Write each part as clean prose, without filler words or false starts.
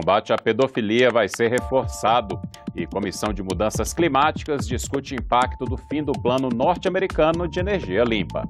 combate à pedofilia vai ser reforçado e Comissão de Mudanças Climáticas discute impacto do fim do Plano Norte-Americano de Energia Limpa.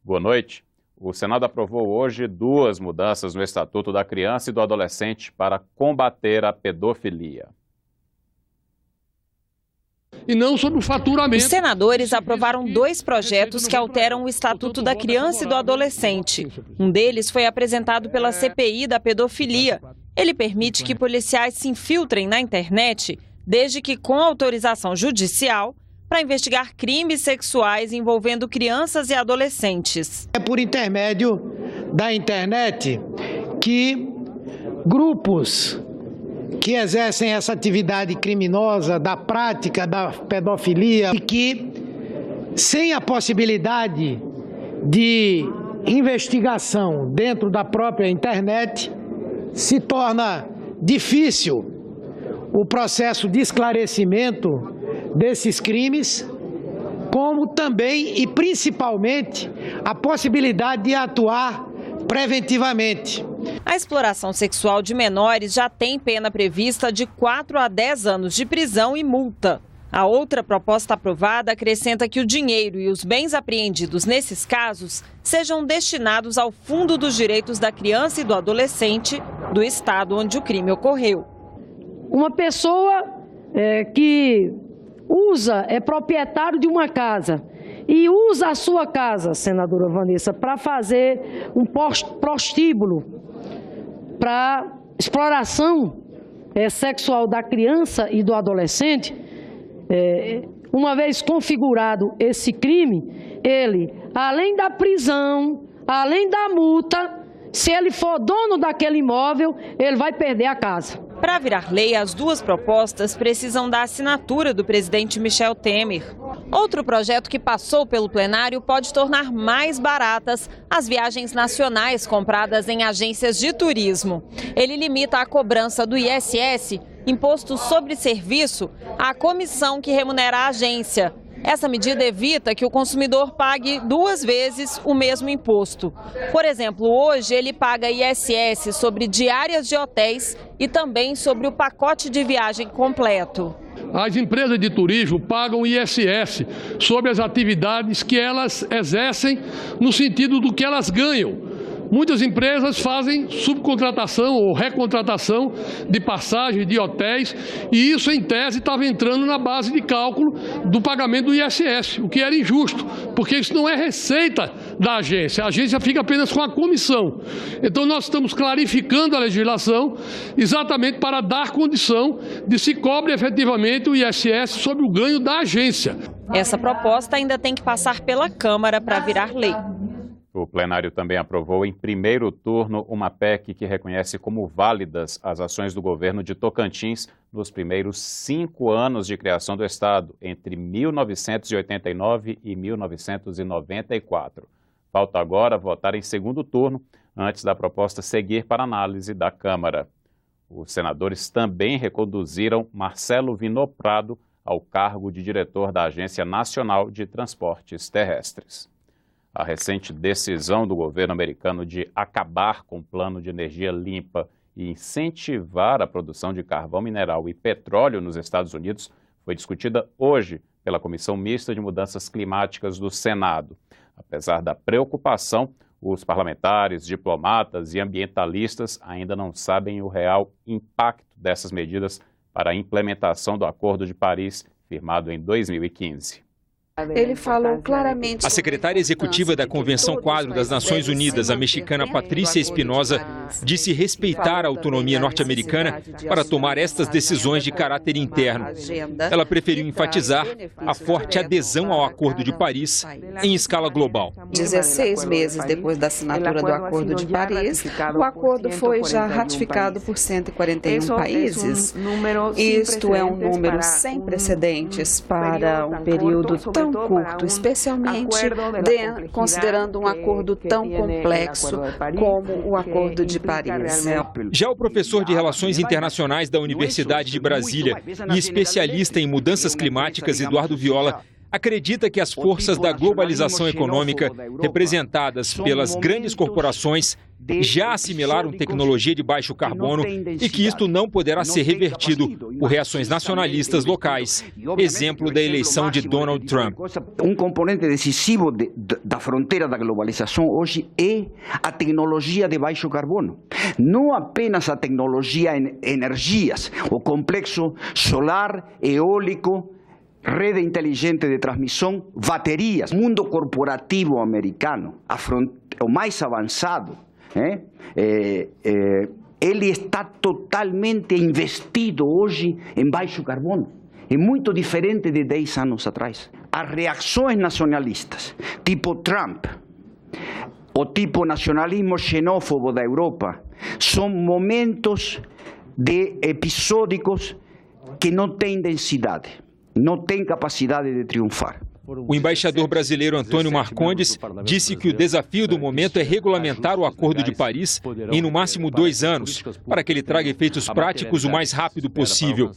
Boa noite. O Senado aprovou hoje 2 mudanças no Estatuto da Criança e do Adolescente para combater a pedofilia. E não sobre o faturamento. Os senadores aprovaram 2 projetos que alteram o Estatuto da Criança e do Adolescente. Um deles foi apresentado pela CPI da pedofilia. Ele permite que policiais se infiltrem na internet, desde que com autorização judicial, para investigar crimes sexuais envolvendo crianças e adolescentes. É por intermédio da internet que grupos que exercem essa atividade criminosa da prática da pedofilia e que, sem a possibilidade de investigação dentro da própria internet, se torna difícil o processo de esclarecimento desses crimes, como também e principalmente a possibilidade de atuar preventivamente. A exploração sexual de menores já tem pena prevista de 4 a 10 anos de prisão e multa. A outra proposta aprovada acrescenta que o dinheiro e os bens apreendidos nesses casos sejam destinados ao Fundo dos Direitos da Criança e do Adolescente do estado onde o crime ocorreu. Uma pessoa que é proprietário de uma casa e usa a sua casa, senadora Vanessa, para fazer um prostíbulo para exploração sexual da criança e do adolescente, uma vez configurado esse crime, ele, além da prisão, além da multa, se ele for dono daquele imóvel, ele vai perder a casa. Para virar lei, as 2 propostas precisam da assinatura do presidente Michel Temer. Outro projeto que passou pelo plenário pode tornar mais baratas as viagens nacionais compradas em agências de turismo. Ele limita a cobrança do ISS, Imposto sobre Serviço, à comissão que remunera a agência. Essa medida evita que o consumidor pague 2 vezes o mesmo imposto. Por exemplo, hoje ele paga ISS sobre diárias de hotéis e também sobre o pacote de viagem completo. As empresas de turismo pagam ISS sobre as atividades que elas exercem no sentido do que elas ganham. Muitas empresas fazem subcontratação ou recontratação de passagens, de hotéis, e isso, em tese, estava entrando na base de cálculo do pagamento do ISS, o que era injusto, porque isso não é receita da agência. A agência fica apenas com a comissão. Então, nós estamos clarificando a legislação exatamente para dar condição de se cobre efetivamente o ISS sobre o ganho da agência. Essa proposta ainda tem que passar pela Câmara para virar lei. O plenário também aprovou em primeiro turno uma PEC que reconhece como válidas as ações do governo de Tocantins nos primeiros 5 anos de criação do Estado, entre 1989 e 1994. Falta agora votar em segundo turno, antes da proposta seguir para análise da Câmara. Os senadores também reconduziram Marcelo Vinoprado ao cargo de diretor da Agência Nacional de Transportes Terrestres. A recente decisão do governo americano de acabar com o plano de energia limpa e incentivar a produção de carvão mineral e petróleo nos Estados Unidos foi discutida hoje pela Comissão Mista de Mudanças Climáticas do Senado. Apesar da preocupação, os parlamentares, diplomatas e ambientalistas ainda não sabem o real impacto dessas medidas para a implementação do Acordo de Paris, firmado em 2015. Ele falou claramente... A secretária executiva da Convenção Quadro das Nações Unidas, a mexicana Patrícia Espinosa, disse respeitar a autonomia norte-americana para tomar estas decisões de caráter interno. Ela preferiu enfatizar a forte adesão ao Acordo de Paris em escala global. 16 meses depois da assinatura do Acordo de Paris, o acordo foi já ratificado por 141 países. Isto é um número sem precedentes para um período tão curto, especialmente considerando um acordo tão complexo como o Acordo de Paris. Já o professor de Relações Internacionais da Universidade de Brasília e especialista em mudanças climáticas, Eduardo Viola, acredita que as forças da globalização econômica, representadas pelas grandes corporações, já assimilaram tecnologia de baixo carbono e que isto não poderá ser revertido por reações nacionalistas locais. Exemplo da eleição de Donald Trump. Componente decisivo da fronteira da globalização hoje é a tecnologia de baixo carbono. Não apenas a tecnologia em energias, o complexo solar, eólico, rede inteligente de transmissão, baterias. O mundo corporativo americano, o mais avançado, ele está totalmente investido hoje em baixo carbono. É muito diferente de 10 anos atrás. As reações nacionalistas, tipo Trump, o tipo nacionalismo xenófobo da Europa, são momentos episódicos que não têm densidade, não têm capacidade de triunfar. O embaixador brasileiro Antônio Marcondes disse que o desafio do momento é regulamentar o Acordo de Paris em no máximo 2 anos, para que ele traga efeitos práticos o mais rápido possível.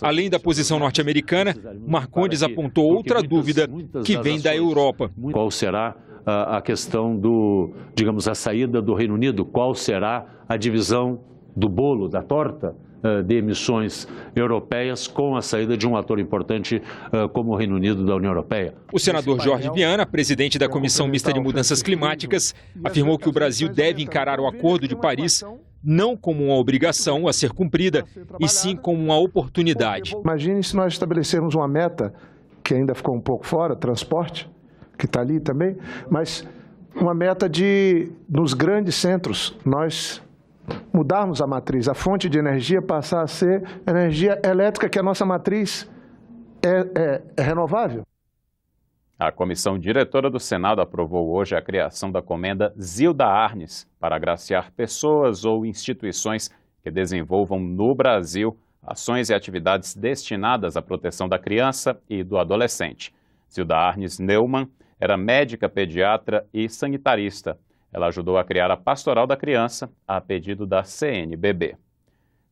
Além da posição norte-americana, Marcondes apontou outra dúvida que vem da Europa. Qual será a questão digamos, a saída do Reino Unido? Qual será a divisão do bolo, da torta de emissões europeias com a saída de um ator importante como o Reino Unido da União Europeia? O senador Jorge Viana, presidente da Comissão Mista de Mudanças Climáticas, afirmou que o Brasil deve encarar o Acordo de Paris não como uma obrigação a ser cumprida, e sim como uma oportunidade. Imagine se nós estabelecermos uma meta, que ainda ficou um pouco fora, transporte, que está ali também, mas uma meta nos grandes centros, nós mudarmos a matriz, a fonte de energia passar a ser energia elétrica, que a nossa matriz é renovável. A comissão diretora do Senado aprovou hoje a criação da Comenda Zilda Arnes para agraciar pessoas ou instituições que desenvolvam no Brasil ações e atividades destinadas à proteção da criança e do adolescente. Zilda Arnes Neumann era médica pediatra e sanitarista. Ela ajudou a criar a Pastoral da Criança, a pedido da CNBB.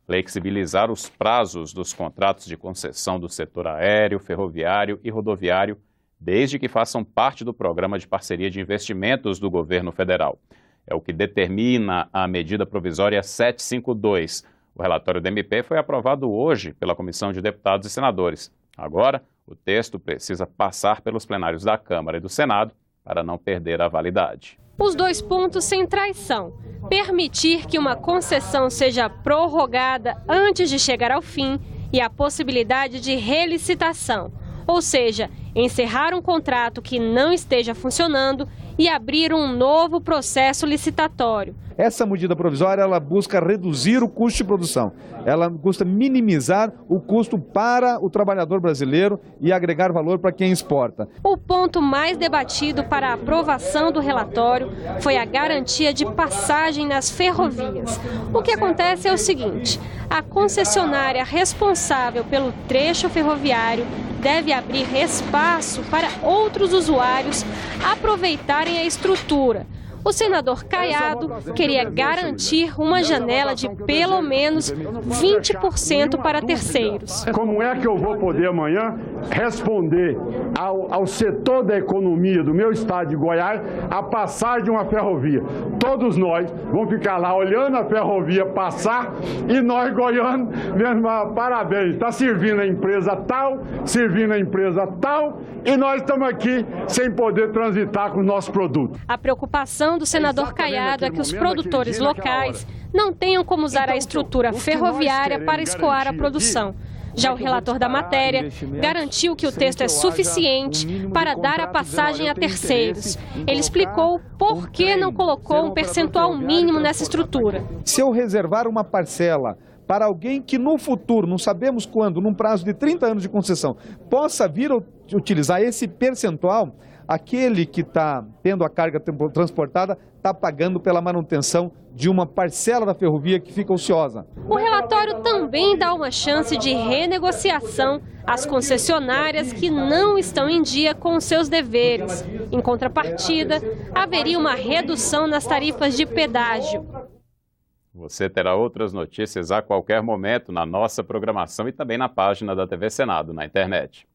Flexibilizar os prazos dos contratos de concessão do setor aéreo, ferroviário e rodoviário, desde que façam parte do Programa de Parceria de Investimentos do governo federal. É o que determina a medida provisória 752. O relatório do MP foi aprovado hoje pela Comissão de Deputados e Senadores. Agora, o texto precisa passar pelos plenários da Câmara e do Senado para não perder a validade. Os 2 pontos centrais são permitir que uma concessão seja prorrogada antes de chegar ao fim e a possibilidade de relicitação, ou seja, encerrar um contrato que não esteja funcionando e abrir um novo processo licitatório. Essa medida provisória ela busca reduzir o custo de produção, ela busca minimizar o custo para o trabalhador brasileiro e agregar valor para quem exporta. O ponto mais debatido para a aprovação do relatório foi a garantia de passagem nas ferrovias. O que acontece é o seguinte: a concessionária responsável pelo trecho ferroviário deve abrir espaço para outros usuários aproveitarem a estrutura. O senador Caiado queria garantir uma janela de pelo menos 20% para terceiros. Como é que eu vou poder amanhã responder ao setor da economia do meu estado de Goiás a passar de uma ferrovia? Todos nós vamos ficar lá olhando a ferrovia passar e nós goianos mesmo, parabéns, está servindo a empresa tal, servindo a empresa tal e nós estamos aqui sem poder transitar com o nosso produto. A preocupação do senador Caiado é que os produtores locais não tenham como usar a estrutura ferroviária para escoar a produção. Já o relator da matéria garantiu que o texto é suficiente para dar a passagem a terceiros. Ele explicou por que não colocou um percentual mínimo nessa estrutura. Se eu reservar uma parcela para alguém que no futuro, não sabemos quando, num prazo de 30 anos de concessão, possa vir a utilizar esse percentual, aquele que está tendo a carga transportada está pagando pela manutenção de uma parcela da ferrovia que fica ociosa. O relatório também dá uma chance de renegociação às concessionárias que não estão em dia com seus deveres. Em contrapartida, haveria uma redução nas tarifas de pedágio. Você terá outras notícias a qualquer momento na nossa programação e também na página da TV Senado na internet.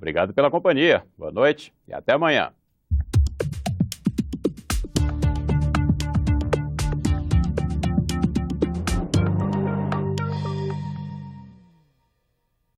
Obrigado pela companhia. Boa noite e até amanhã.